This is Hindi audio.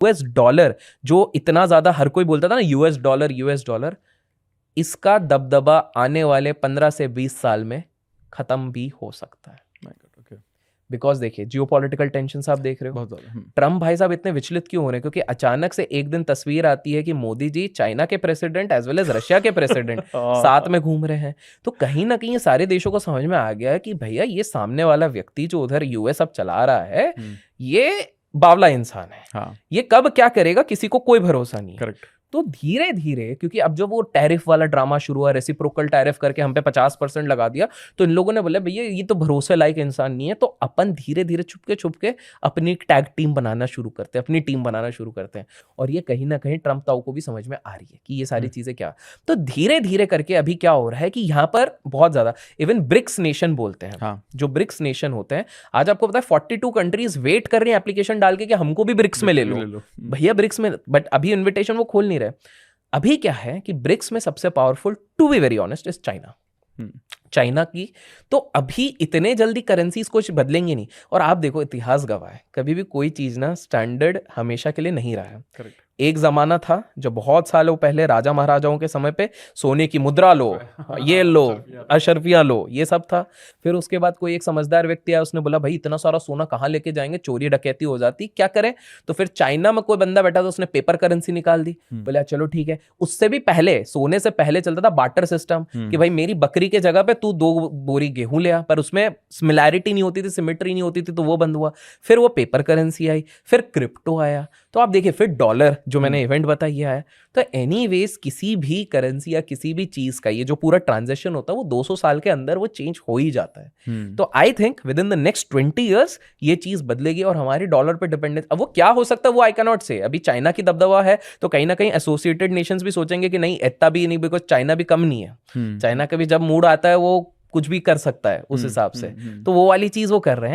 यूएस डॉलर जो इतना ज्यादा हर कोई बोलता था ना, यूएस डॉलर, इसका दबदबा आने वाले 15 से 20 साल में खत्म भी हो सकता है। बिकॉज देखिए जियोपॉलिटिकल टेंशन आप देख रहे हो, ट्रम्प भाई साहब इतने विचलित क्यों हो रहे हैं? क्योंकि अचानक से एक दिन तस्वीर आती है कि मोदी जी चाइना के president as well as Russia के प्रेसिडेंट साथ में घूम रहे हैं। तो कहीं ना कहीं ये सारे देशों को समझ में आ गया है कि भैया ये सामने वाला व्यक्ति जो उधर यूएस अब चला रहा है ये बावला इंसान है। हाँ। ये कब क्या करेगा किसी को कोई भरोसा नहीं है। करेक्ट। तो धीरे धीरे, क्योंकि अब जब वो टैरिफ वाला ड्रामा शुरू हुआ, रेसिप्रोकल टैरिफ करके हम पे 50% लगा दिया, तो इन लोगों ने बोला भैया ये तो भरोसे लायक इंसान नहीं है, तो अपन धीरे धीरे छुपके अपनी टैग टीम बनाना शुरू करते हैं, अपनी टीम बनाना शुरू करते हैं। और ये कहीं ना कहीं ट्रम्प ताऊ को भी समझ में आ रही है कि ये सारी चीजें क्या। तो धीरे धीरे करके अभी क्या हो रहा है कि यहाँ पर बहुत ज्यादा इवन ब्रिक्स नेशन बोलते हैं। हाँ। जो ब्रिक्स नेशन होते हैं, आज आपको पता है 42 कंट्रीज वेट कर रही है एप्लीकेशन डाल के कि हमको भी ब्रिक्स में ले लो भैया, ब्रिक्स में। बट अभी इन्विटेशन वो खोल नहीं रहे। अभी क्या है कि ब्रिक्स में सबसे powerful, to be very honest, is China. China की तो अभी इतने जल्दी करेंसीज कुछ बदलेंगे नहीं। और आप देखो इतिहास गवाह है, कभी भी कोई चीज ना स्टैंडर्ड हमेशा के लिए नहीं रहा है। Correct. एक जमाना था जब बहुत सालों पहले राजा महाराजाओं के समय पे सोने की मुद्रा लो, ये लो, अशर्फिया लो, ये सब था। फिर उसके बाद कोई एक समझदार व्यक्ति आया, उसने बोला भाई इतना सारा सोना कहाँ लेके जाएंगे, चोरी डकैती हो जाती, क्या करें? तो फिर चाइना में कोई बंदा बैठा था, उसने पेपर करेंसी निकाल दी। बोला चलो ठीक है। उससे भी पहले, सोने से पहले चलता था बार्टर सिस्टम कि भाई मेरी बकरी के जगह पे तू 2 बोरी गेहूं ले आ, पर उसमें सिमिलैरिटी नहीं होती थी, सिमेट्री नहीं होती थी, तो वो बंद हुआ। फिर वो पेपर करेंसी आई, फिर क्रिप्टो आया। तो आप देखिए फिर डॉलर जो मैंने इवेंट बताया है। तो एनीवेज किसी भी करेंसी या किसी भी चीज का ये जो पूरा ट्रांजैक्शन होता है वो 200 साल के अंदर वो चेंज हो ही जाता है। तो I think with in the next 20 years ये चीज बदलेगी और हमारी डॉलर पे डिपेंडेंस, अब वो क्या हो सकता है वो आई कैन नॉट से। अभी चाइना की दबदबा है तो कहीं ना कहीं एसोसिएटेड नेशंस भी सोचेंगे कि नहीं इतना भी नहीं, बिकॉज चाइना भी कम नहीं है। चाइना का भी जब मूड आता है वो कुछ भी कर सकता है उस हिसाब से। तो वो वाली चीज वो कर रहे हैं।